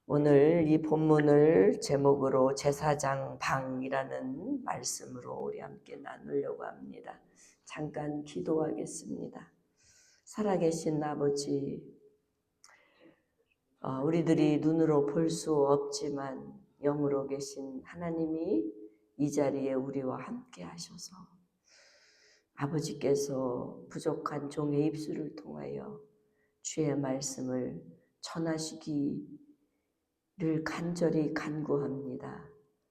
오늘 이 본문을 제목으로 제사장 방이라는 말씀으로 우리 함께 나누려고 합니다. 잠깐 기도하겠습니다. 살아계신 아버지, 우리들이 눈으로 볼 수 없지만 영으로 계신 하나님이 이 자리에 우리와 함께 하셔서 아버지께서 부족한 종의 입술을 통하여 주의 말씀을 전하시기를 간절히 간구합니다.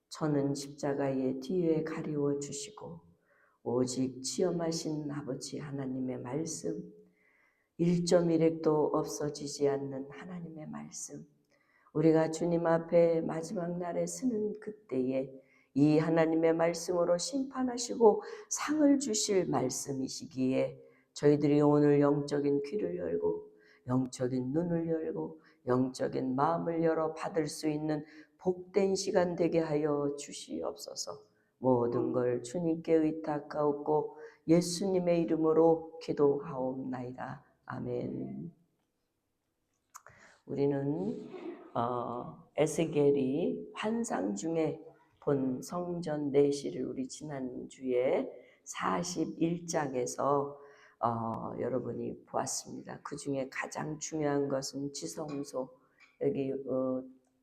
저는 십자가의 뒤에 가리워 주시고 오직 체험하신 아버지 하나님의 말씀, 1.1핵도 없어지지 않는 하나님의 말씀, 우리가 주님 앞에 마지막 날에 서는 그때에 이 하나님의 말씀으로 심판하시고 상을 주실 말씀이시기에 저희들이 오늘 영적인 귀를 열고 영적인 눈을 열고 영적인 마음을 열어 받을 수 있는 복된 시간 되게 하여 주시옵소서. 모든 걸 주님께 의탁하옵고 예수님의 이름으로 기도하옵나이다. 아멘. 우리는 에스겔이 환상 중에 본 성전 내시를 우리 지난주에 41장에서 여러분이 보았습니다. 그 중에 가장 중요한 것은 지성소, 여기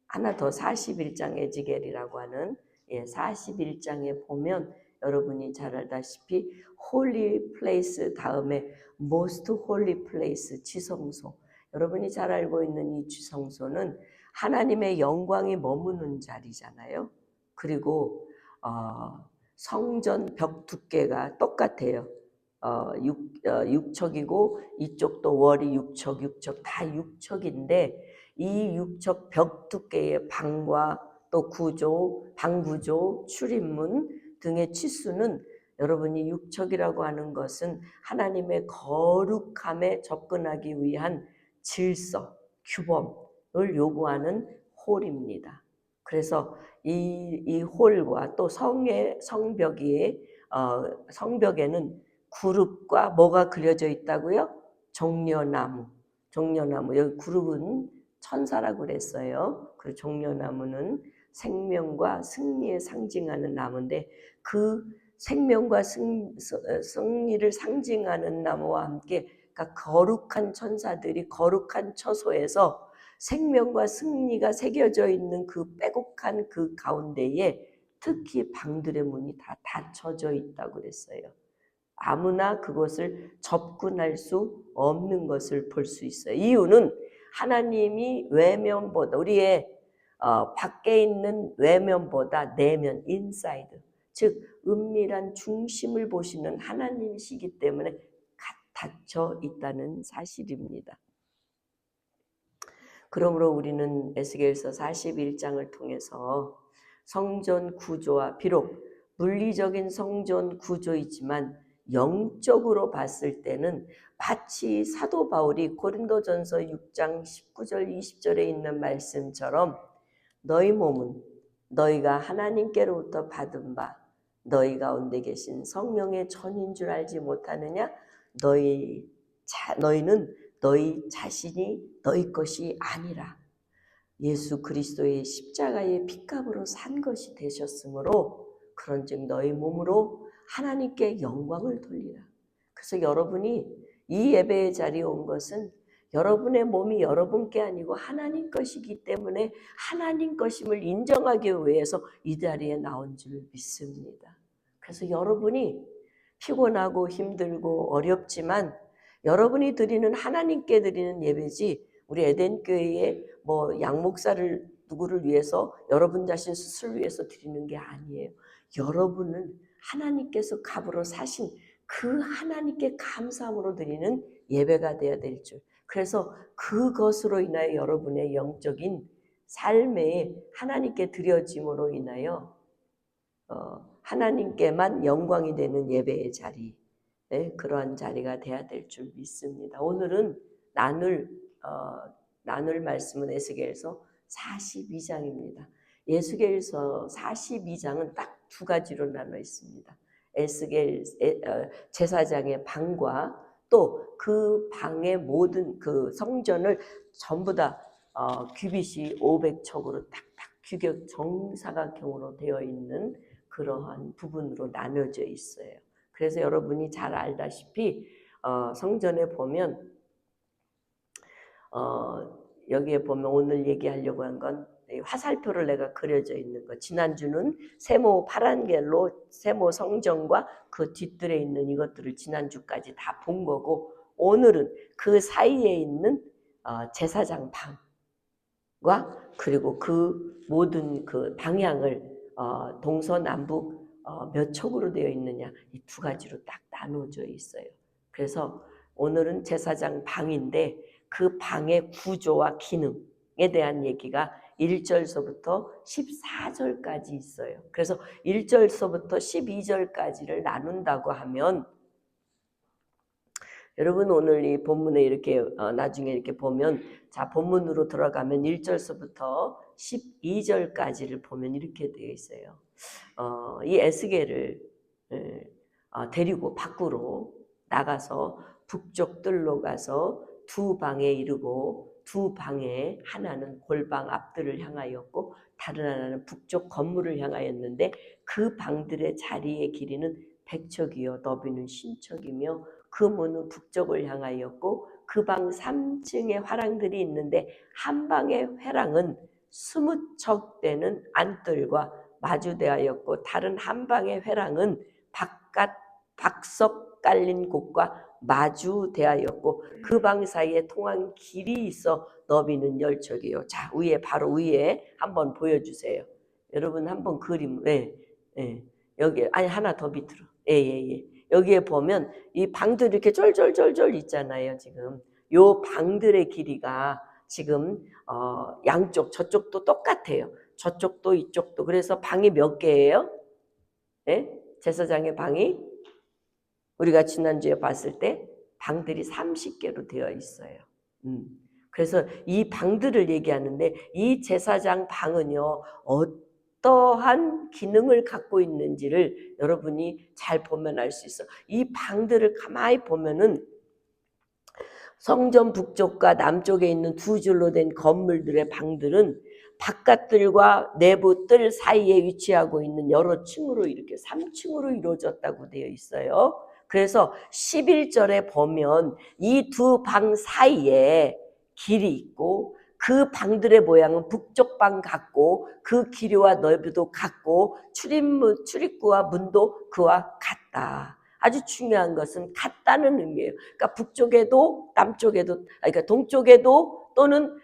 하나 더 41장 에스겔이라고 하는 41장에 보면 여러분이 잘 알다시피 홀리 플레이스 다음에 most holy place 지성소, 여러분이 잘 알고 있는 이 지성소는 하나님의 영광이 머무는 자리잖아요. 그리고 성전 벽 두께가 똑같아요. 6척이고 이쪽도 월이 6척 다 6척인데 이 6척 벽 두께의 방과 또 구조, 방구조, 출입문 등의 치수는 여러분이 6척이라고 하는 것은 하나님의 거룩함에 접근하기 위한 질서, 규범을 요구하는 홀입니다. 그래서 이 홀과 또 성벽에는 그룹과 뭐가 그려져 있다고요? 종려나무. 여기 그룹은 천사라고 그랬어요. 그리고 종려나무는 생명과 승리에 상징하는 나무인데 그 생명과 승리를 상징하는 나무와 함께 그러니까 거룩한 천사들이 거룩한 처소에서 생명과 승리가 새겨져 있는 그 빼곡한 그 가운데에 특히 방들의 문이 다 닫혀져 있다고 그랬어요. 아무나 그것을 접근할 수 없는 것을 볼 수 있어요. 이유는 하나님이 외면보다 우리의 밖에 있는 외면보다 내면 인사이드, 즉 은밀한 중심을 보시는 하나님이시기 때문에 닫혀 있다는 사실입니다. 그러므로 우리는 에스겔서 41장을 통해서 성전 구조와 비록 물리적인 성전 구조이지만 영적으로 봤을 때는 마치 사도 바울이 고린도전서 6장 19절 20절에 있는 말씀처럼 너희 몸은 너희가 하나님께로부터 받은 바 너희 가운데 계신 성령의 전인 줄 알지 못하느냐? 너희는 너희 자신이 너희 것이 아니라 예수 그리스도의 십자가의 핏값으로 산 것이 되셨으므로 그런즉 너희 몸으로 하나님께 영광을 돌리라. 그래서 여러분이 이 예배의 자리에 온 것은 여러분의 몸이 여러분께 아니고 하나님 것이기 때문에 하나님 것임을 인정하기 위해서 이 자리에 나온 줄 믿습니다. 그래서 여러분이 피곤하고 힘들고 어렵지만 여러분이 드리는 하나님께 드리는 예배지 우리 에덴교회에 뭐 양목사를 누구를 위해서 여러분 자신 스스로를 위해서 드리는 게 아니에요. 여러분은 하나님께서 값으로 사신 그 하나님께 감사함으로 드리는 예배가 되어야 될 줄. 그래서 그것으로 인하여 여러분의 영적인 삶에 하나님께 드려짐으로 인하여 하나님께만 영광이 되는 예배의 자리, 그러한 자리가 되어야 될 줄 믿습니다. 오늘은 나눌 말씀은 에스겔서 42장입니다. 에스겔서 42장은 딱 두 가지로 나눠 있습니다. 에스겔 제사장의 방과 또 그 방의 모든 그 성전을 전부 다 규빗이 500척으로 딱딱 규격 정사각형으로 되어 있는 그러한 부분으로 나눠져 있어요. 그래서 여러분이 잘 알다시피 성전에 보면 여기에 보면 오늘 얘기하려고 한 건 화살표를 내가 그려져 있는 거. 지난주는 세모 파란겔로 세모 성전과 그 뒤뜰에 있는 이것들을 지난주까지 다 본 거고, 오늘은 그 사이에 있는 제사장 방과 그리고 그 모든 그 방향을 동서남북 몇 척으로 되어 있느냐, 이 두 가지로 딱 나눠져 있어요. 그래서 오늘은 제사장 방인데 그 방의 구조와 기능에 대한 얘기가 1절서부터 14절까지 있어요. 그래서 1절서부터 12절까지를 나눈다고 하면, 여러분 오늘 이 본문에 이렇게 나중에 이렇게 보면, 자 본문으로 들어가면 1절서부터 12절까지를 보면 이렇게 되어 있어요. 이 에스겔을 데리고 밖으로 나가서 북쪽 뜰로 가서 두 방에 이르고, 두 방에 하나는 골방 앞뜰을 향하였고 다른 하나는 북쪽 건물을 향하였는데, 그 방들의 자리의 길이는 100척이요 너비는 50척이며 그 문은 북쪽을 향하였고, 그 방 3층에 화랑들이 있는데 한 방의 회랑은 20척 되는 안뜰과 마주대하였고, 다른 한 방의 회랑은 바깥 박석 깔린 곳과 마주대하였고, 그 방 사이에 통한 길이 있어 너비는 10척이요. 자, 위에 바로 위에 한번 보여주세요. 여러분 한번 그림, 여기 아니 하나 더 밑으로, 여기에 보면 이 방들 이렇게 쫄쫄쫄쫄 있잖아요. 지금 요 방들의 길이가 지금 양쪽, 저쪽도 똑같아요. 저쪽도 이쪽도. 그래서 방이 몇 개예요? 제사장의 방이 우리가 지난주에 봤을 때 방들이 30개로 되어 있어요. 그래서 이 방들을 얘기하는데, 이 제사장 방은요 어떠한 기능을 갖고 있는지를 여러분이 잘 보면 알 수 있어. 이 방들을 가만히 보면은 성전 북쪽과 남쪽에 있는 두 줄로 된 건물들의 방들은 바깥들과 내부 뜰 사이에 위치하고 있는 여러 층으로 이렇게 3층으로 이루어졌다고 되어 있어요. 그래서 11절에 보면 이 두 방 사이에 길이 있고, 그 방들의 모양은 북쪽 방 같고 그 길이와 넓이도 같고 출입구와 문도 그와 같다. 아주 중요한 것은 같다는 의미예요. 그러니까 북쪽에도 남쪽에도, 그러니까 동쪽에도 또는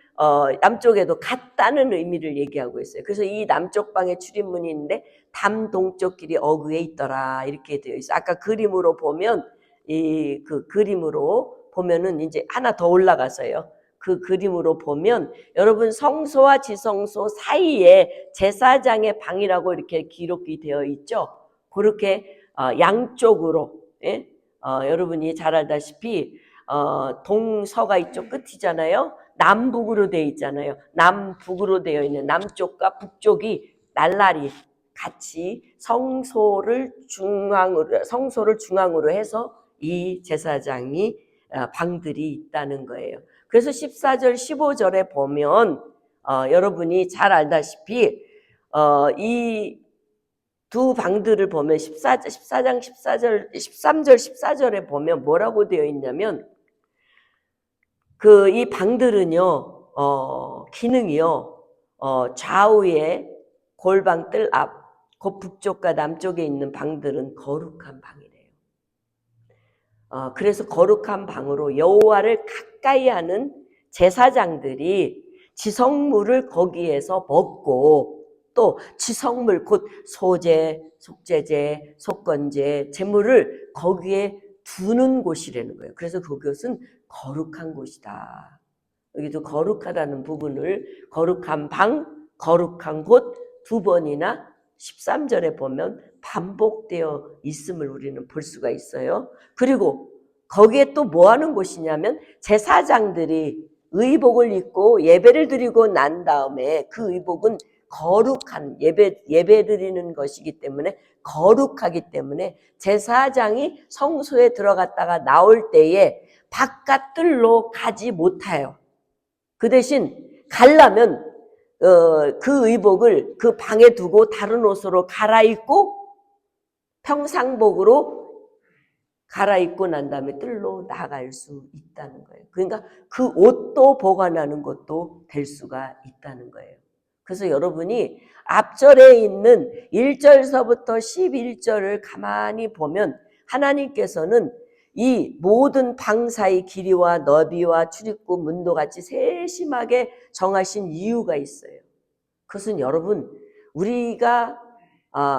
남쪽에도 같다는 의미를 얘기하고 있어요. 그래서 이 남쪽 방에 출입문이 있는데 담동쪽 길이 어귀에 있더라 이렇게 되어 있어요. 아까 그림으로 보면 그 그림으로 보면은 이제 하나 더 올라가서요. 그 그림으로 보면 여러분 성소와 지성소 사이에 제사장의 방이라고 이렇게 기록이 되어 있죠. 그렇게 양쪽으로, 여러분이 잘 알다시피 동서가 이쪽 끝이잖아요. 남북으로 되어 있잖아요. 남북으로 되어 있는 남쪽과 북쪽이 날라리 같이 성소를 중앙으로 해서 이 제사장이 방들이 있다는 거예요. 그래서 14절 15절에 보면 여러분이 잘 알다시피 이 두 방들을 보면 13절 14절에 보면 뭐라고 되어 있냐면, 이 방들은요 기능이요 좌우에 골방 뜰 앞, 그 북쪽과 남쪽에 있는 방들은 거룩한 방이래요. 그래서 거룩한 방으로 여호와를 가까이 하는 제사장들이 지성물을 거기에서 먹고, 또 지성물 곧 소제, 속제제, 속건제, 제물을 거기에 두는 곳이라는 거예요. 그래서 그것은 거룩한 곳이다. 여기도 거룩하다는 부분을 거룩한 방, 거룩한 곳 두 번이나 13절에 보면 반복되어 있음을 우리는 볼 수가 있어요. 그리고 거기에 또 뭐 하는 곳이냐면, 제사장들이 의복을 입고 예배를 드리고 난 다음에 그 의복은 거룩한 예배 드리는 것이기 때문에, 거룩하기 때문에 제사장이 성소에 들어갔다가 나올 때에 바깥들로 가지 못해요. 그 대신 가려면 그 의복을 그 방에 두고 다른 옷으로 갈아입고 평상복으로 갈아입고 난 다음에 뜰로 나갈 수 있다는 거예요. 그러니까 그 옷도 보관하는 것도 될 수가 있다는 거예요. 그래서 여러분이 앞절에 있는 1절서부터 11절을 가만히 보면 하나님께서는 이 모든 방사의 길이와 너비와 출입구 문도 같이 세심하게 정하신 이유가 있어요. 그것은 여러분, 우리가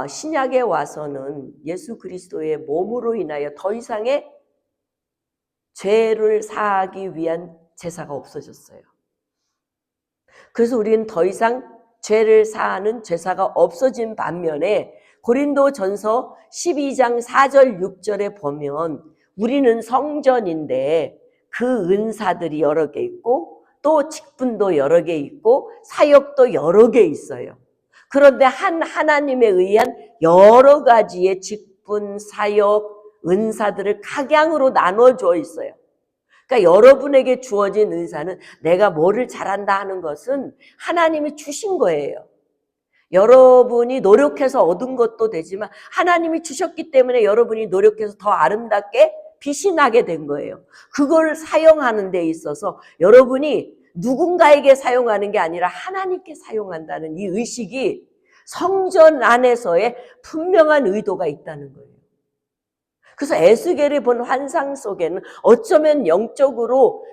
신약에 와서는 예수 그리스도의 몸으로 인하여 더 이상의 죄를 사하기 위한 제사가 없어졌어요. 그래서 우리는 더 이상 죄를 사하는 제사가 없어진 반면에 고린도전서 12장 4절 6절에 보면 우리는 성전인데 그 은사들이 여러 개 있고 또 직분도 여러 개 있고 사역도 여러 개 있어요. 그런데 하나님에 의한 여러 가지의 직분, 사역, 은사들을 각양으로 나눠줘 있어요. 그러니까 여러분에게 주어진 은사는 내가 뭐를 잘한다 하는 것은 하나님이 주신 거예요. 여러분이 노력해서 얻은 것도 되지만 하나님이 주셨기 때문에 여러분이 노력해서 더 아름답게 빛이 나게 된 거예요. 그걸 사용하는 데 있어서 여러분이 누군가에게 사용하는 게 아니라 하나님께 사용한다는 이 의식이 성전 안에서의 분명한 의도가 있다는 거예요. 그래서 에스겔이 본 환상 속에는 어쩌면 영적으로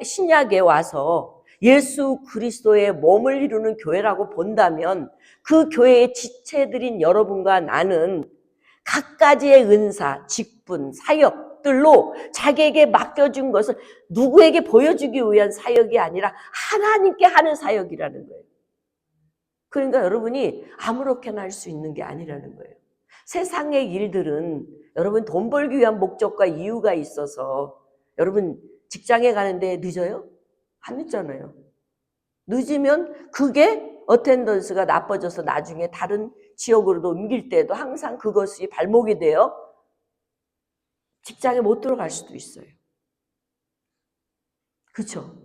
신약에 와서 예수 그리스도의 몸을 이루는 교회라고 본다면 그 교회의 지체들인 여러분과 나는 각가지의 은사, 직분, 사역들로 자기에게 맡겨준 것을 누구에게 보여주기 위한 사역이 아니라 하나님께 하는 사역이라는 거예요. 그러니까 여러분이 아무렇게나 할 수 있는 게 아니라는 거예요. 세상의 일들은 여러분 돈 벌기 위한 목적과 이유가 있어서 여러분 직장에 가는데 늦어요? 안 늦잖아요. 늦으면 그게 어텐던스가 나빠져서 나중에 다른 지역으로도 옮길 때도 항상 그것이 발목이 되어 직장에 못 들어갈 수도 있어요. 그렇죠?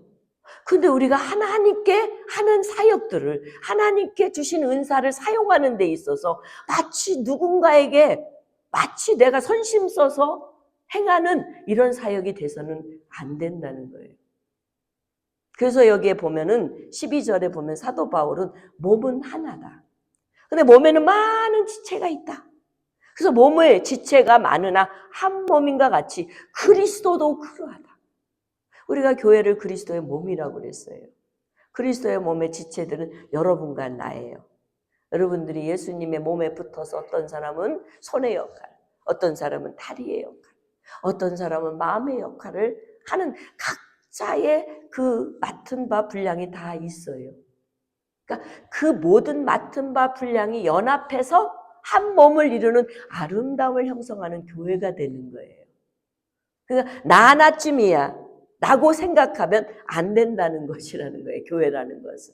근데 우리가 하나님께 하는 사역들을 하나님께 주신 은사를 사용하는 데 있어서 마치 누군가에게 마치 내가 선심 써서 행하는 이런 사역이 돼서는 안 된다는 거예요. 그래서 여기에 보면은 12절에 보면 사도 바울은 몸은 하나다. 근데 몸에는 많은 지체가 있다. 그래서 몸의 지체가 많으나 한 몸인가 같이 그리스도도 그러하다. 우리가 교회를 그리스도의 몸이라고 그랬어요. 그리스도의 몸의 지체들은 여러분과 나예요. 여러분들이 예수님의 몸에 붙어서 어떤 사람은 손의 역할, 어떤 사람은 다리의 역할, 어떤 사람은 마음의 역할을 하는 각자의 그 맡은 바 분량이 다 있어요. 그러니까 그 모든 맡은 바 분량이 연합해서 한 몸을 이루는 아름다움을 형성하는 교회가 되는 거예요. 그러니까 나 하나쯤이야 라고 생각하면 안 된다는 것이라는 거예요. 교회라는 것은.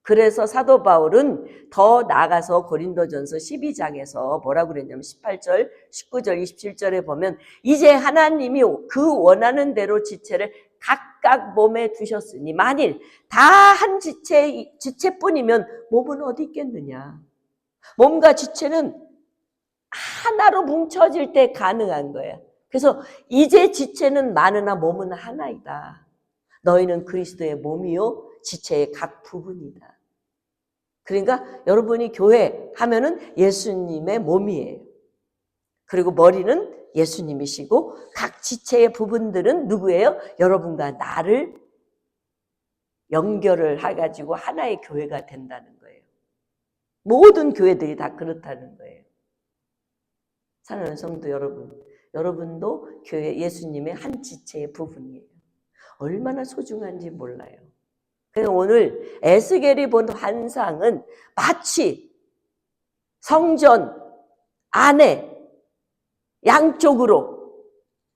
그래서 사도 바울은 더 나아가서 고린도전서 12장에서 뭐라고 그랬냐면 18절, 19절, 27절에 보면 이제 하나님이 그 원하는 대로 지체를 각각 몸에 두셨으니 만일 다 한 지체뿐이면 몸은 어디 있겠느냐. 몸과 지체는 하나로 뭉쳐질 때 가능한 거예요. 그래서 이제 지체는 많으나 몸은 하나이다. 너희는 그리스도의 몸이요 지체의 각 부분이다. 그러니까 여러분이 교회 하면은 예수님의 몸이에요. 그리고 머리는 예수님이시고 각 지체의 부분들은 누구예요? 여러분과 나를 연결을 해가지고 하나의 교회가 된다는 거예요. 모든 교회들이 다 그렇다는 거예요. 사랑하는 성도 여러분, 여러분도 교회 예수님의 한 지체의 부분이에요. 얼마나 소중한지 몰라요. 그래서 오늘 에스겔이 본 환상은 마치 성전 안에 양쪽으로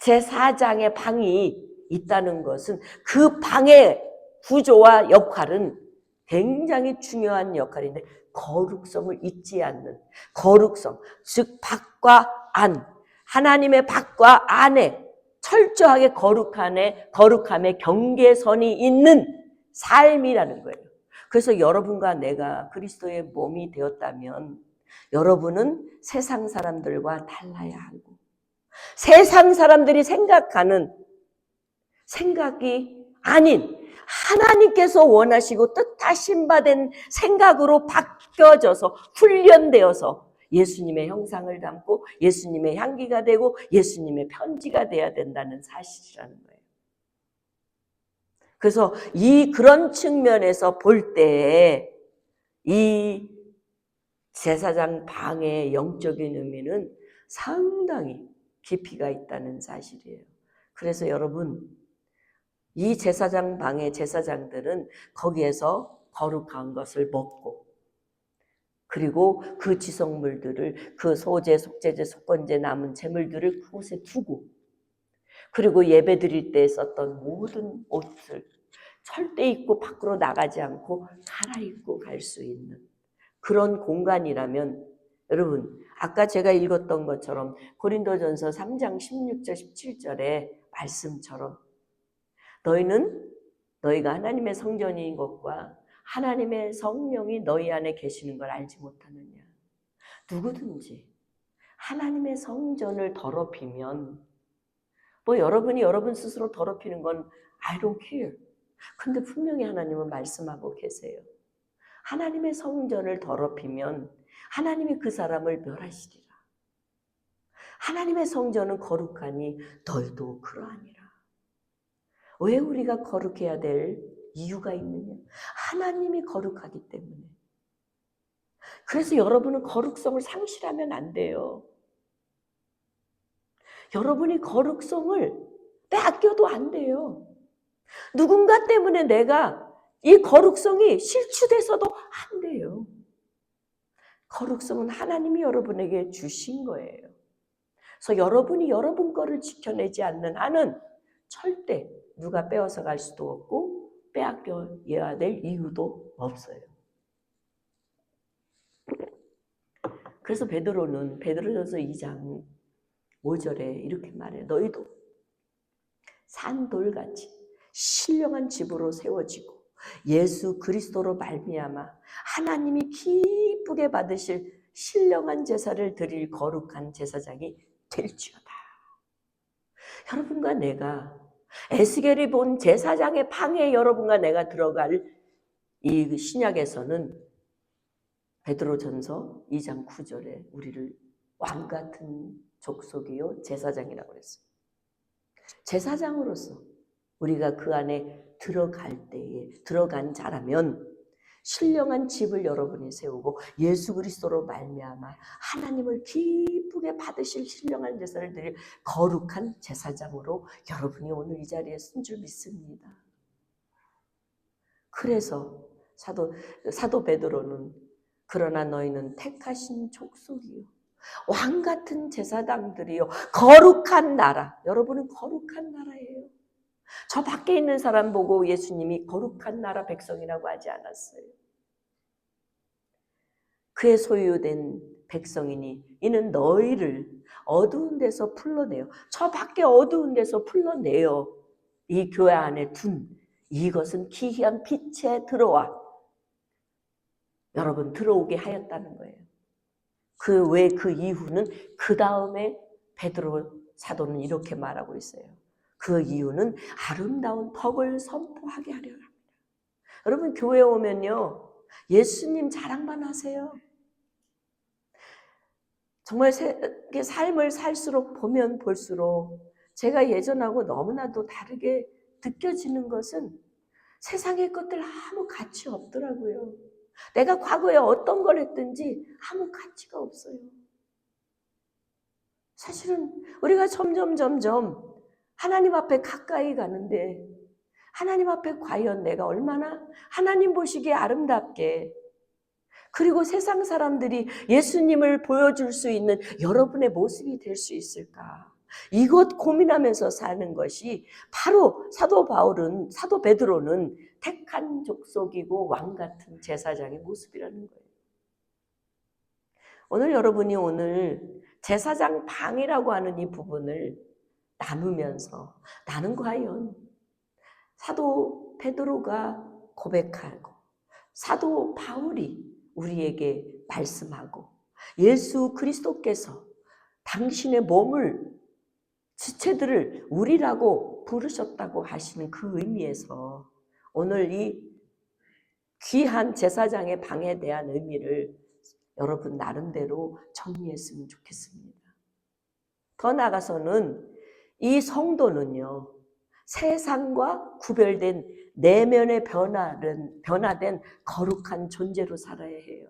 제4장의 방이 있다는 것은 그 방의 구조와 역할은 굉장히 중요한 역할인데 거룩성을 잊지 않는 거룩성, 즉 밖과 안, 하나님의 밖과 안에 철저하게 거룩함의 경계선이 있는 삶이라는 거예요. 그래서 여러분과 내가 그리스도의 몸이 되었다면 여러분은 세상 사람들과 달라야 하고, 세상 사람들이 생각하는 생각이 아닌 하나님께서 원하시고 뜻하신 바 된 생각으로 바뀌어져서 훈련되어서 예수님의 형상을 담고 예수님의 향기가 되고 예수님의 편지가 돼야 된다는 사실이라는 거예요. 그래서 그런 측면에서 볼 때 이 제사장 방의 영적인 의미는 상당히 깊이가 있다는 사실이에요. 그래서 여러분, 이 제사장 방의 제사장들은 거기에서 거룩한 것을 먹고, 그리고 그 지성물들을, 그 소제, 속제제, 속건제 남은 제물들을 그곳에 두고, 그리고 예배 드릴 때 썼던 모든 옷을 절대 입고 밖으로 나가지 않고 갈아입고 갈 수 있는 그런 공간이라면, 여러분 아까 제가 읽었던 것처럼 고린도전서 3장 16절 17절의 말씀처럼 너희가 하나님의 성전인 것과 하나님의 성령이 너희 안에 계시는 걸 알지 못하느냐. 누구든지 하나님의 성전을 더럽히면, 여러분이 여러분 스스로 더럽히는 건 I don't care. 근데 분명히 하나님은 말씀하고 계세요. 하나님의 성전을 더럽히면 하나님이 그 사람을 멸하시리라. 하나님의 성전은 거룩하니 너희도 그러하니라. 왜 우리가 거룩해야 될 이유가 있느냐? 하나님이 거룩하기 때문에. 그래서 여러분은 거룩성을 상실하면 안 돼요. 여러분이 거룩성을 빼앗겨도 안 돼요. 누군가 때문에 내가 이 거룩성이 실추돼서도 안 돼요. 거룩성은 하나님이 여러분에게 주신 거예요. 그래서 여러분이 여러분 거를 지켜내지 않는 한은 절대 누가 빼앗아 갈 수도 없고 빼앗겨야 될 이유도 없어요. 그래서 베드로는 베드로전서 2장 5절에 이렇게 말해요. 너희도 산돌같이 신령한 집으로 세워지고 예수 그리스도로 말미암아 하나님이 기쁘게 받으실 신령한 제사를 드릴 거룩한 제사장이 될지어다. 여러분과 내가 에스겔이 본 제사장의 방에 여러분과 내가 들어갈 이 신약에서는 베드로전서 2장 9절에 우리를 왕같은 족속이요 제사장이라고 그랬어요. 제사장으로서 우리가 그 안에 들어갈 때에 들어간 자라면 신령한 집을 여러분이 세우고 예수 그리스도로 말미암아 하나님을 기쁘게 받으실 신령한 제사를 드릴 거룩한 제사장으로 여러분이 오늘 이 자리에 쓴 줄 믿습니다. 그래서 사도 베드로는 그러나 너희는 택하신 족속이요 왕같은 제사장들이요 거룩한 나라. 여러분은 거룩한 나라예요. 저 밖에 있는 사람 보고 예수님이 거룩한 나라 백성이라고 하지 않았어요. 그의 소유된 백성이니 이는 너희를 어두운 데서 풀러내요. 저 밖에 어두운 데서 풀러내요. 이 교회 안에 둔 이것은 기이한 빛에 들어와 여러분 들어오게 하였다는 거예요. 그 이유는 그 다음에 베드로 사도는 이렇게 말하고 있어요. 그 이유는 아름다운 덕을 선포하게 하려 합니다. 여러분 교회 오면요 예수님 자랑만 하세요. 정말 삶을 살수록 보면 볼수록 제가 예전하고 너무나도 다르게 느껴지는 것은 세상의 것들 아무 가치 없더라고요. 내가 과거에 어떤 걸 했든지 아무 가치가 없어요. 사실은 우리가 점점 하나님 앞에 가까이 가는데 하나님 앞에 과연 내가 얼마나 하나님 보시기에 아름답게 그리고 세상 사람들이 예수님을 보여줄 수 있는 여러분의 모습이 될 수 있을까? 이것 고민하면서 사는 것이 바로 사도 베드로는 택한 족속이고 왕같은 제사장의 모습이라는 거예요. 오늘 여러분이 제사장 방이라고 하는 이 부분을 나누면서 나는 과연 사도 베드로가 고백하고 사도 바울이 우리에게 말씀하고 예수 그리스도께서 당신의 몸을 지체들을 우리라고 부르셨다고 하시는 그 의미에서 오늘 이 귀한 제사장의 방에 대한 의미를 여러분 나름대로 정리했으면 좋겠습니다. 더 나아가서는 이 성도는요, 세상과 구별된 내면의 변화된 거룩한 존재로 살아야 해요.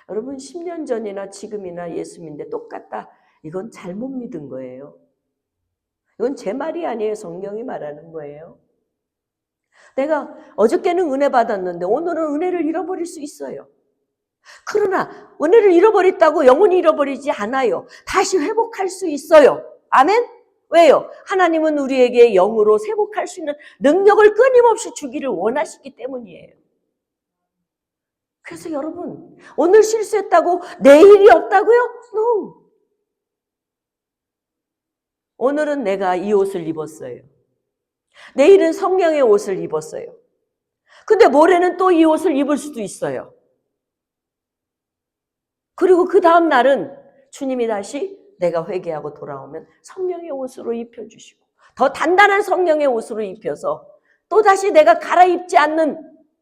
여러분 10년 전이나 지금이나 예수 믿는데 똑같다. 이건 잘못 믿은 거예요. 이건 제 말이 아니에요. 성경이 말하는 거예요. 내가 어저께는 은혜 받았는데 오늘은 은혜를 잃어버릴 수 있어요. 그러나 은혜를 잃어버렸다고 영원히 잃어버리지 않아요. 다시 회복할 수 있어요. 아멘? 왜요? 하나님은 우리에게 영으로 회복할 수 있는 능력을 끊임없이 주기를 원하시기 때문이에요. 그래서 여러분, 오늘 실수했다고 내일이 없다고요? No. 오늘은 내가 이 옷을 입었어요. 내일은 성령의 옷을 입었어요. 근데 모레는 또 이 옷을 입을 수도 있어요. 그리고 그 다음 날은 주님이 다시 내가 회개하고 돌아오면 성령의 옷으로 입혀주시고 더 단단한 성령의 옷으로 입혀서 또다시 내가 갈아입지 않는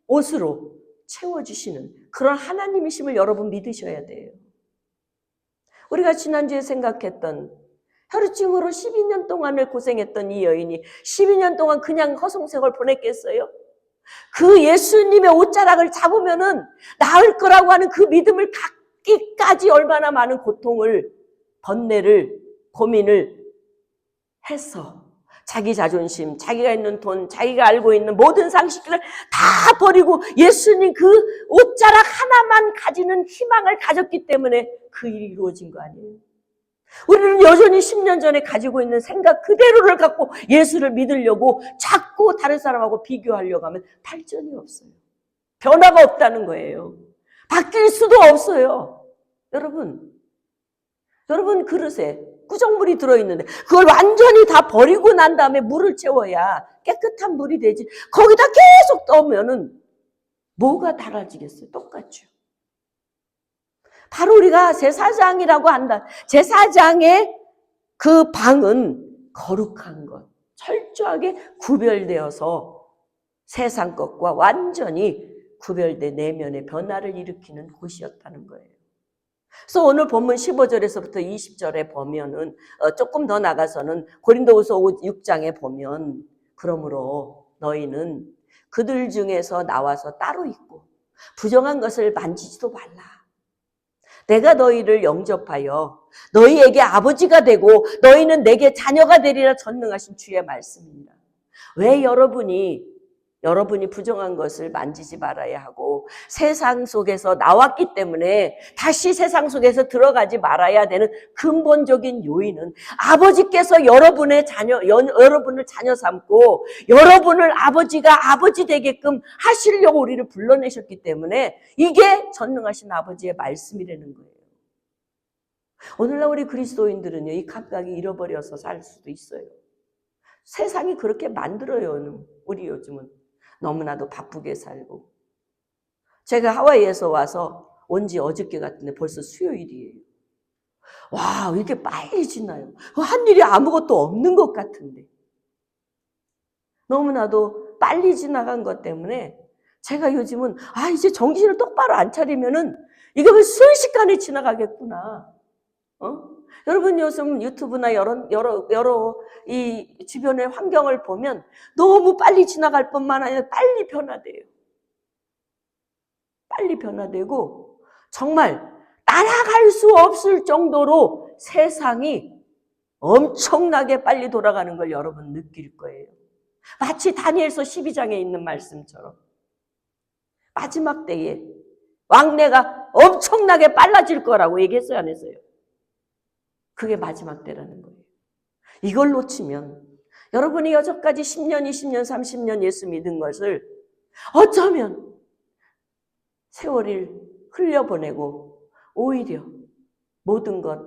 옷으로 채워주시는 그런 하나님이심을 여러분 믿으셔야 돼요. 우리가 지난주에 생각했던 혈우증으로 12년 동안을 고생했던 이 여인이 12년 동안 그냥 허송세월 보냈겠어요? 그 예수님의 옷자락을 잡으면은 나을 거라고 하는 그 믿음을 갖기까지 얼마나 많은 고통을, 번뇌를, 고민을 해서 자기 자존심, 자기가 있는 돈, 자기가 알고 있는 모든 상식들을 다 버리고 예수님 그 옷자락 하나만 가지는 희망을 가졌기 때문에 그 일이 이루어진 거 아니에요? 우리는 여전히 10년 전에 가지고 있는 생각 그대로를 갖고 예수를 믿으려고 자꾸 다른 사람하고 비교하려고 하면 발전이 없어요. 변화가 없다는 거예요. 바뀔 수도 없어요. 여러분 그릇에 구정물이 들어있는데 그걸 완전히 다 버리고 난 다음에 물을 채워야 깨끗한 물이 되지. 거기다 계속 떠오면은 뭐가 달라지겠어요? 똑같죠. 바로 우리가 제사장이라고 한다. 제사장의 그 방은 거룩한 것, 철저하게 구별되어서 세상 것과 완전히 구별된 내면의 변화를 일으키는 곳이었다는 거예요. 그래서 오늘 본문 15절에서부터 20절에 보면은 조금 더 나가서는 고린도후서 6장에 보면 그러므로 너희는 그들 중에서 나와서 따로 있고 부정한 것을 만지지도 말라. 내가 너희를 영접하여 너희에게 아버지가 되고 너희는 내게 자녀가 되리라 전능하신 주의 말씀입니다. 왜 여러분이 부정한 것을 만지지 말아야 하고 세상 속에서 나왔기 때문에 다시 세상 속에서 들어가지 말아야 되는 근본적인 요인은 아버지께서 여러분을 자녀 삼고 여러분을 아버지가 아버지 되게끔 하시려고 우리를 불러내셨기 때문에 이게 전능하신 아버지의 말씀이라는 거예요. 오늘날 우리 그리스도인들은요, 이 감각이 잃어버려서 살 수도 있어요. 세상이 그렇게 만들어요. 우리 요즘은 너무나도 바쁘게 살고. 제가 하와이에서 와서 온 지 어저께 같은데 벌써 수요일이에요. 와, 왜 이렇게 빨리 지나요? 한 일이 아무것도 없는 것 같은데. 너무나도 빨리 지나간 것 때문에 제가 요즘은 이제 정신을 똑바로 안 차리면은 이게 왜 순식간에 지나가겠구나. 여러분 요즘 유튜브나 여러 이 주변의 환경을 보면 너무 빨리 지나갈 뿐만 아니라 빨리 변화돼요. 빨리 변화되고 정말 따라갈 수 없을 정도로 세상이 엄청나게 빨리 돌아가는 걸 여러분 느낄 거예요. 마치 다니엘서 12장에 있는 말씀처럼 마지막 때에 왕래가 엄청나게 빨라질 거라고 얘기했어요, 안 했어요? 그게 마지막 때라는 거예요. 이걸 놓치면 여러분이 여태까지 10년, 20년, 30년 예수 믿은 것을 어쩌면 세월을 흘려보내고 오히려 모든 것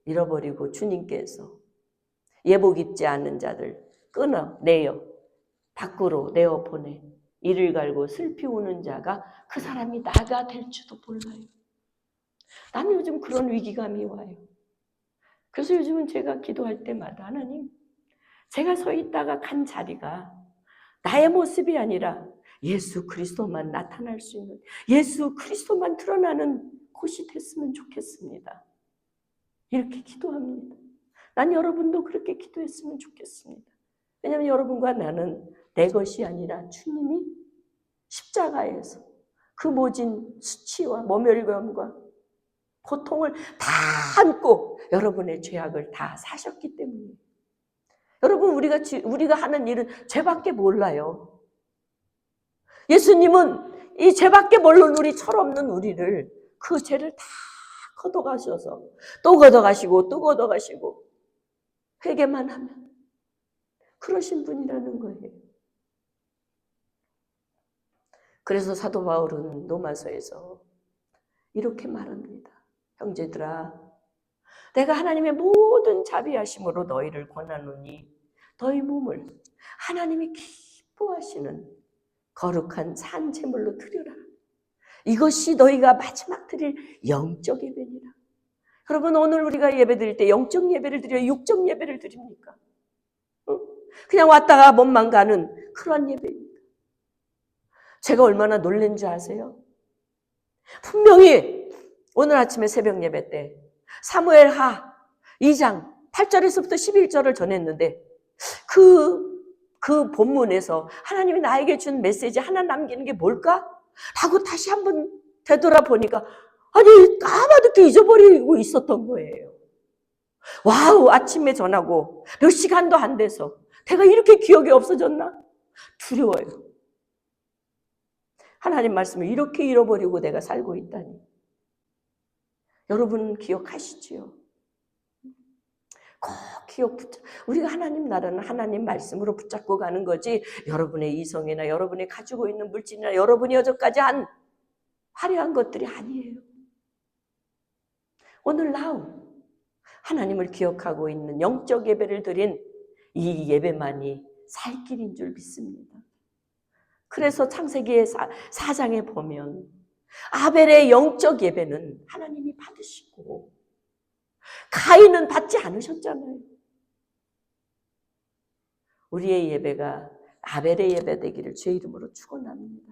잃어버리고 주님께서 예복 입지 않는 자들 끊어내어 밖으로 내어보내 이를 갈고 슬피 우는 자가 그 사람이 나가 될지도 몰라요. 나는 요즘 그런 위기감이 와요. 그래서 요즘은 제가 기도할 때마다 하나님, 제가 서 있다가 간 자리가 나의 모습이 아니라 예수 그리스도만 나타날 수 있는, 예수 그리스도만 드러나는 곳이 됐으면 좋겠습니다. 이렇게 기도합니다. 난 여러분도 그렇게 기도했으면 좋겠습니다. 왜냐하면 여러분과 나는 내 것이 아니라 주님이 십자가에서 그 모진 수치와 모멸감과 고통을 다 안고 여러분의 죄악을 다 사셨기 때문이에요. 여러분, 우리가 하는 일은 죄밖에 몰라요. 예수님은 이 죄밖에 모르는 우리, 철없는 우리를, 그 죄를 다 걷어가셔서 또 걷어가시고 또 걷어가시고 회개만 하면 그러신 분이라는 거예요. 그래서 사도 바울은 로마서에서 이렇게 말합니다. 형제들아, 내가 하나님의 모든 자비하심으로 너희를 권하노니 너희 몸을 하나님이 기뻐하시는 거룩한 산 제물로 드려라. 이것이 너희가 마지막 드릴 영적 예배니라. 여러분, 오늘 우리가 예배 드릴 때 영적 예배를 드려요? 육적 예배를 드립니까? 그냥 왔다가 몸만 가는 그런 예배입니다. 제가 얼마나 놀란 줄 아세요? 분명히 오늘 아침에 새벽 예배 때 사무엘하 2장 8절에서부터 11절을 전했는데 그 본문에서 하나님이 나에게 준 메시지 하나 남기는 게 뭘까? 하고 다시 한번 되돌아보니까 아니, 까마득히 잊어버리고 있었던 거예요. 와우, 아침에 전하고 몇 시간도 안 돼서 내가 이렇게 기억이 없어졌나? 두려워요. 하나님 말씀을 이렇게 잃어버리고 내가 살고 있다니. 여러분 기억하시지요? 꼭 우리가 하나님 나라는 하나님 말씀으로 붙잡고 가는 거지, 여러분의 이성이나 여러분이 가지고 있는 물질이나 여러분이 여태까지 한 화려한 것들이 아니에요. 오늘 now 하나님을 기억하고 있는 영적 예배를 드린 이 예배만이 살 길인 줄 믿습니다. 그래서 창세기의 4장에 보면 아벨의 영적 예배는 하나님이 받으시고 가인은 받지 않으셨잖아요. 우리의 예배가 아벨의 예배 되기를 주의 이름으로 축원합니다.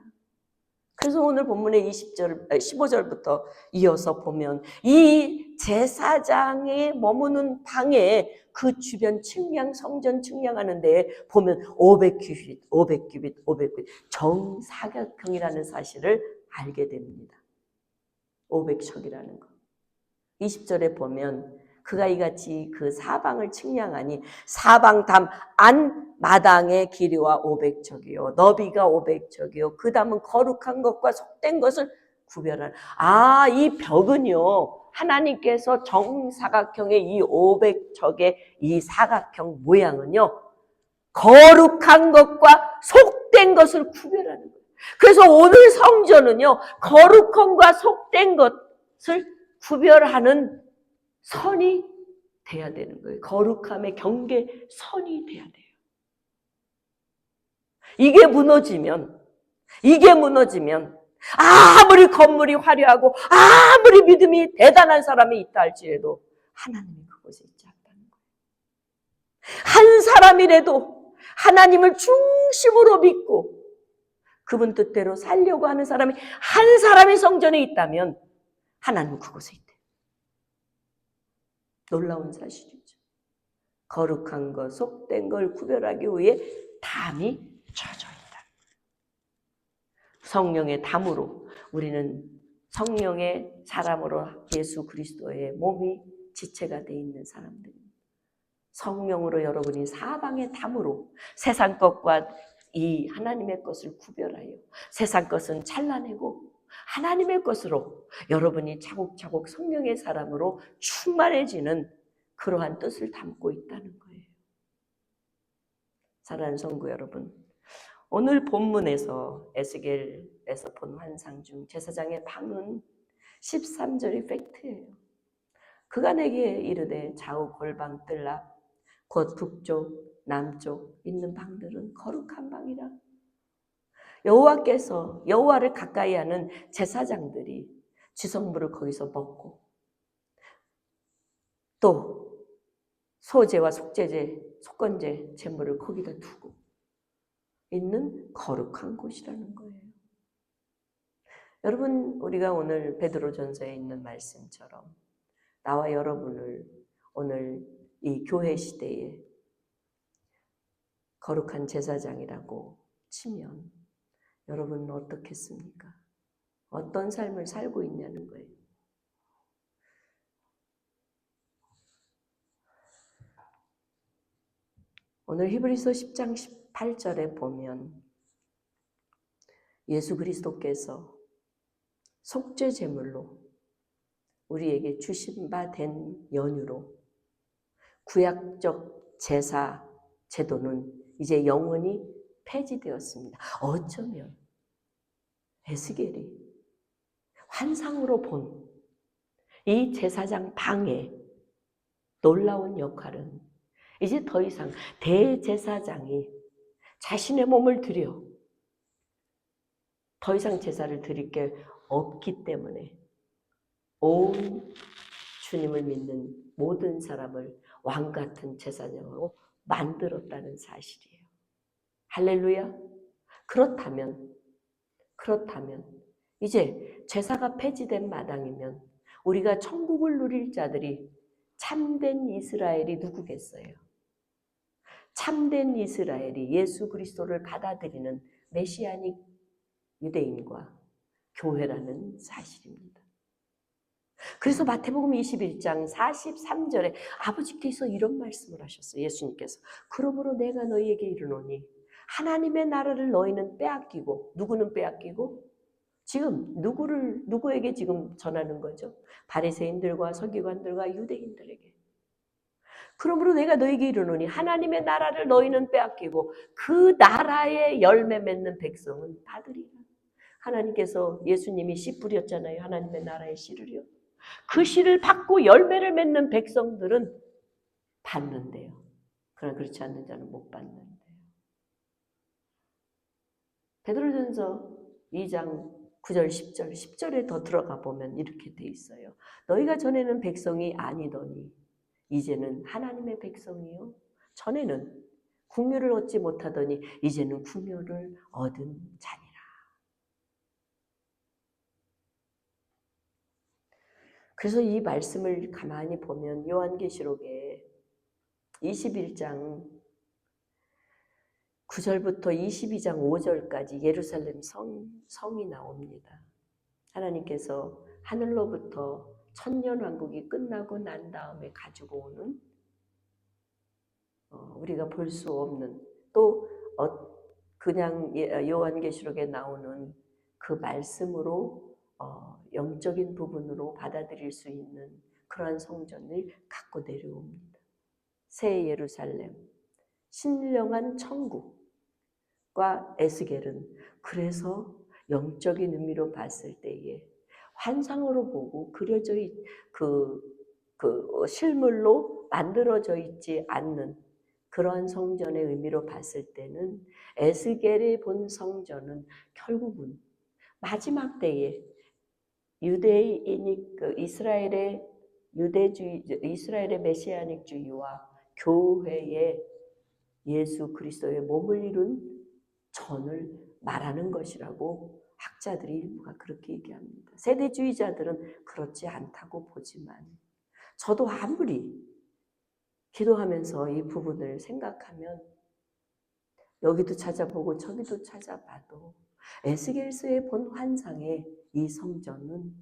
그래서 오늘 본문의 15절부터 이어서 보면 이 제사장의 머무는 방에 그 주변 측량, 성전 측량하는 데에 보면 500규빗, 500규빗, 500규빗 정사각형이라는 사실을 알게 됩니다. 500척이라는 거. 20절에 보면 그가 이같이 그 사방을 측량하니 사방 담 안 마당의 길이와 500척이요 너비가 500척이요 그 담은 거룩한 것과 속된 것을 구별하는. 이 벽은요, 하나님께서 정사각형의 이 500척의 이 사각형 모양은요, 거룩한 것과 속된 것을 구별하는 거예요. 그래서 오늘 성전은요, 거룩함과 속된 것을 구별하는 선이 돼야 되는 거예요. 거룩함의 경계선이 돼야 돼요. 이게 무너지면 아무리 건물이 화려하고 아무리 믿음이 대단한 사람이 있다 할지라도 하나님이 그곳에 있지 않다는 거예요. 한 사람이라도 하나님을 중심으로 믿고 그분 뜻대로 살려고 하는 사람이 한 사람의 성전에 있다면 하나님은 그곳에 있대요. 놀라운 사실이죠. 거룩한 것, 속된 걸 구별하기 위해 담이 쳐져 있다. 성령의 담으로 우리는 성령의 사람으로 예수 그리스도의 몸이 지체가 되어 있는 사람들입니다. 성령으로 여러분이 사방의 담으로 세상 것과 이 하나님의 것을 구별하여 세상 것은 잘라내고 하나님의 것으로 여러분이 차곡차곡 성령의 사람으로 충만해지는 그러한 뜻을 담고 있다는 거예요. 사랑하는 성도 여러분, 오늘 본문에서 에스겔에서 본 환상 중 제사장의 방은 13절이 팩트예요. 그가 내게 이르되 좌우 골방 뜰라 곧 북쪽 남쪽 있는 방들은 거룩한 방이라. 여호와를 가까이 하는 제사장들이 지성물을 거기서 먹고 또 소제와 속건제 제물을 거기다 두고 있는 거룩한 곳이라는 거예요. 여러분, 우리가 오늘 베드로전서에 있는 말씀처럼 나와 여러분을 오늘 이 교회 시대에 거룩한 제사장이라고 치면 여러분은 어떻겠습니까? 어떤 삶을 살고 있냐는 거예요. 오늘 히브리서 10장 18절에 보면 예수 그리스도께서 속죄 제물로 우리에게 주신 바 된 연유로 구약적 제사 제도는 이제 영원히 폐지되었습니다. 어쩌면 에스겔이 환상으로 본 이 제사장 방의 놀라운 역할은 이제 더 이상 대제사장이 자신의 몸을 들여 더 이상 제사를 드릴 게 없기 때문에 온 주님을 믿는 모든 사람을 왕 같은 제사장으로 만들었다는 사실이에요. 할렐루야. 그렇다면 이제 제사가 폐지된 마당이면 우리가 천국을 누릴 자들이 참된 이스라엘이 누구겠어요? 참된 이스라엘이 예수 그리스도를 받아들이는 메시아닉 유대인과 교회라는 사실입니다. 그래서 마태복음 21장 43절에 아버지께서 이런 말씀을 하셨어요. 예수님께서 그러므로 내가 너희에게 이르노니 하나님의 나라를 너희는 빼앗기고 누구는 빼앗기고 지금 누구에게 지금 전하는 거죠? 바리새인들과 서기관들과 유대인들에게. 그러므로 내가 너희에게 이르노니 하나님의 나라를 너희는 빼앗기고 그 나라의 열매 맺는 백성은 받으리라. 하나님께서 예수님이 씨 뿌렸잖아요. 하나님의 나라의 씨를요. 그 씨를 받고 열매를 맺는 백성들은 받는데요. 그러나 그렇지 않는 자는 못 받는데요. 베드로전서 2장 9절 10절에 더 들어가 보면 이렇게 돼 있어요. 너희가 전에는 백성이 아니더니 이제는 하나님의 백성이요. 전에는 국류를 얻지 못하더니 이제는 국류를 얻은 자니라. 그래서 이 말씀을 가만히 보면 요한계시록에 21장 9절부터 22장 5절까지 예루살렘 성이 나옵니다. 하나님께서 하늘로부터 천년왕국이 끝나고 난 다음에 가지고 오는 우리가 볼 수 없는 또 그냥 요한계시록에 나오는 그 말씀으로 영적인 부분으로 받아들일 수 있는 그러한 성전을 갖고 내려옵니다. 새 예루살렘, 신령한 천국과 에스겔은 그래서 영적인 의미로 봤을 때에 환상으로 보고 그려져 그 실물로 만들어져 있지 않는 그러한 성전의 의미로 봤을 때는 에스겔이 본 성전은 결국은 마지막 때에 유대인이 이스라엘의 유대주의, 이스라엘의 메시아닉주의와 교회의 예수 그리스도의 몸을 이룬 전을 말하는 것이라고 학자들이 일부가 그렇게 얘기합니다. 세대주의자들은 그렇지 않다고 보지만 저도 아무리 기도하면서 이 부분을 생각하면 여기도 찾아보고 저기도 찾아봐도 에스겔서에 본 환상의 이 성전은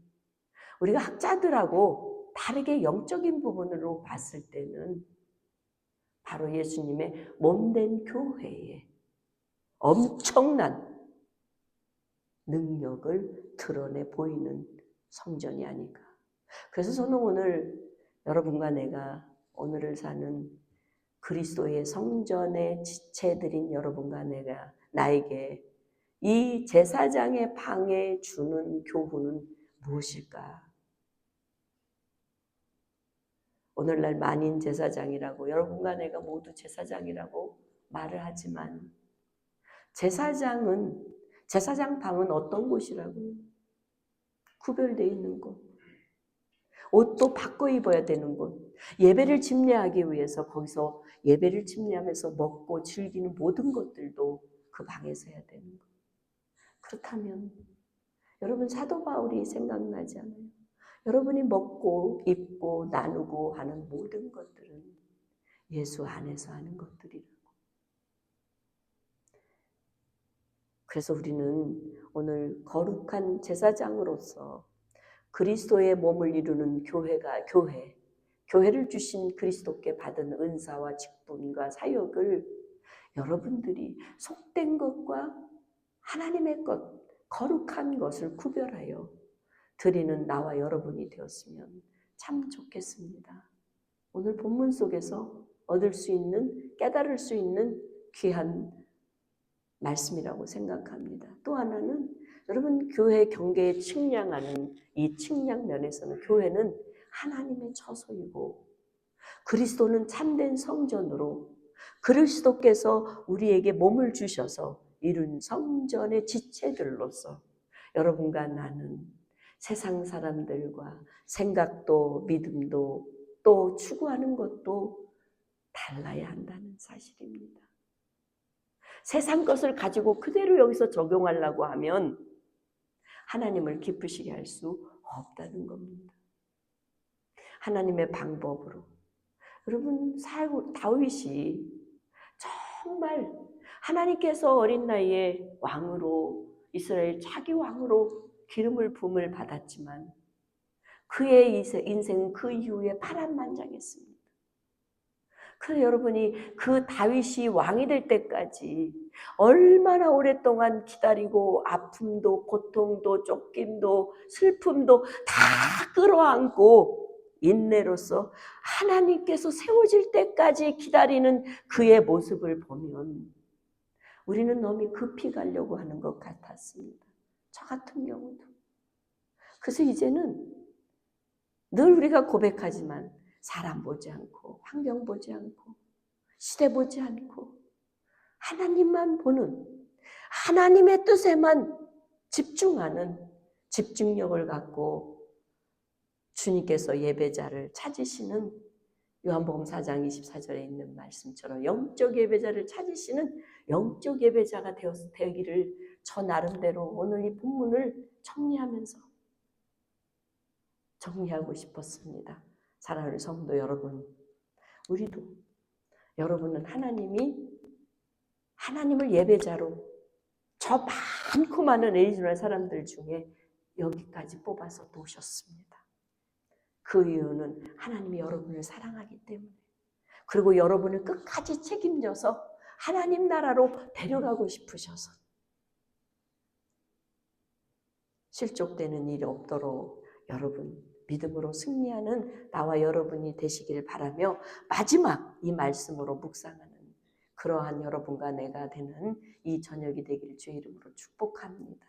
우리가 학자들하고 다르게 영적인 부분으로 봤을 때는 바로 예수님의 몸된 교회에 엄청난 능력을 드러내 보이는 성전이 아닐까. 그래서 저는 오늘 여러분과 내가 오늘을 사는 그리스도의 성전의 지체들인 여러분과 내가 나에게 이 제사장의 방에 주는 교훈은 무엇일까? 오늘날 만인 제사장이라고 여러분과 내가 모두 제사장이라고 말을 하지만 제사장은 제사장 방은 어떤 곳이라고요? 구별되어 있는 곳. 옷도 바꿔 입어야 되는 곳. 예배를 집례하기 위해서 거기서 예배를 집례하면서 먹고 즐기는 모든 것들도 그 방에서 해야 되는 것. 그렇다면 여러분 사도 바울이 생각나지 않아요? 여러분이 먹고 입고 나누고 하는 모든 것들은 예수 안에서 하는 것들이라고. 그래서 우리는 오늘 거룩한 제사장으로서 그리스도의 몸을 이루는 교회를 주신 그리스도께 받은 은사와 직분과 사역을 여러분들이 속된 것과 하나님의 것, 거룩한 것을 구별하여 드리는 나와 여러분이 되었으면 참 좋겠습니다. 오늘 본문 속에서 얻을 수 있는, 깨달을 수 있는 귀한 말씀이라고 생각합니다. 또 하나는 여러분 교회 경계에 측량하는 이 측량 면에서는 교회는 하나님의 처소이고 그리스도는 참된 성전으로 그리스도께서 우리에게 몸을 주셔서 이룬 성전의 지체들로서 여러분과 나는 세상 사람들과 생각도 믿음도 또 추구하는 것도 달라야 한다는 사실입니다. 세상 것을 가지고 그대로 여기서 적용하려고 하면 하나님을 기쁘시게 할 수 없다는 겁니다. 하나님의 방법으로. 여러분 다윗이 정말 하나님께서 어린 나이에 왕으로 이스라엘 차기 왕으로 기름을 부음을 받았지만 그의 인생은 그 이후에 파란만장했습니다. 그래서 여러분이 그 다윗이 왕이 될 때까지 얼마나 오랫동안 기다리고 아픔도 고통도 쫓김도 슬픔도 다 끌어안고 인내로서 하나님께서 세워질 때까지 기다리는 그의 모습을 보면 우리는 너무 급히 가려고 하는 것 같았습니다. 저 같은 경우도. 그래서 이제는 늘 우리가 고백하지만 사람 보지 않고 환경 보지 않고 시대 보지 않고 하나님만 보는 하나님의 뜻에만 집중하는 집중력을 갖고 주님께서 예배자를 찾으시는 요한복음 4장 24절에 있는 말씀처럼 영적 예배자를 찾으시는 영적 예배자가 되기를 저 나름대로 오늘 이 본문을 정리하고 싶었습니다. 사랑하는 성도 여러분, 우리도 여러분은 하나님을 예배자로 저 많고 많은 애리조나 사람들 중에 여기까지 뽑아서 놓으셨습니다. 그 이유는 하나님이 여러분을 사랑하기 때문에 그리고 여러분을 끝까지 책임져서 하나님 나라로 데려가고 싶으셔서 실족되는 일이 없도록 여러분 믿음으로 승리하는 나와 여러분이 되시기를 바라며 마지막 이 말씀으로 묵상하는 그러한 여러분과 내가 되는 이 저녁이 되기를 주의 이름으로 축복합니다.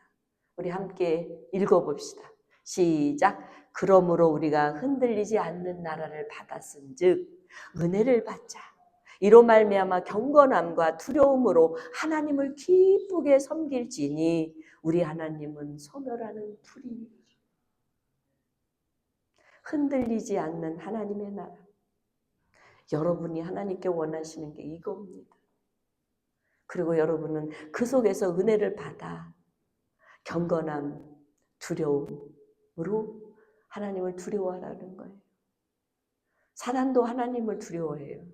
우리 함께 읽어봅시다. 시작. 그러므로 우리가 흔들리지 않는 나라를 받았은즉 은혜를 받자. 이로 말미암아 경건함과 두려움으로 하나님을 기쁘게 섬길지니 우리 하나님은 소멸하는 불이니. 흔들리지 않는 하나님의 나라. 여러분이 하나님께 원하시는 게 이겁니다. 그리고 여러분은 그 속에서 은혜를 받아 경건함, 두려움으로 하나님을 두려워하라는 거예요. 사단도 하나님을 두려워해요.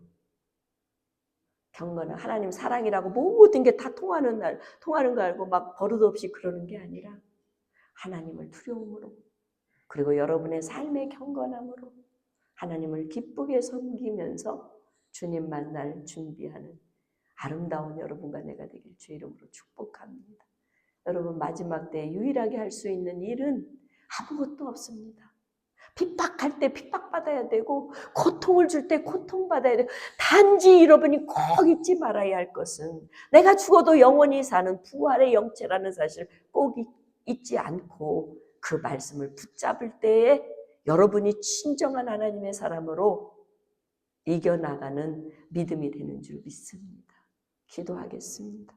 경건함, 하나님 사랑이라고 모든 게 다 통하는 거 알고 막 버릇없이 그러는 게 아니라 하나님을 두려움으로 그리고 여러분의 삶의 경건함으로 하나님을 기쁘게 섬기면서 주님 만날 준비하는 아름다운 여러분과 내가 되길 주의 이름으로 축복합니다. 여러분 마지막 때 유일하게 할 수 있는 일은 아무것도 없습니다. 핍박할 때 핍박받아야 되고 고통을 줄 때 고통받아야 되고 단지 여러분이 꼭 잊지 말아야 할 것은 내가 죽어도 영원히 사는 부활의 영체라는 사실을 꼭 잊지 않고 그 말씀을 붙잡을 때에 여러분이 진정한 하나님의 사람으로 이겨나가는 믿음이 되는 줄 믿습니다. 기도하겠습니다.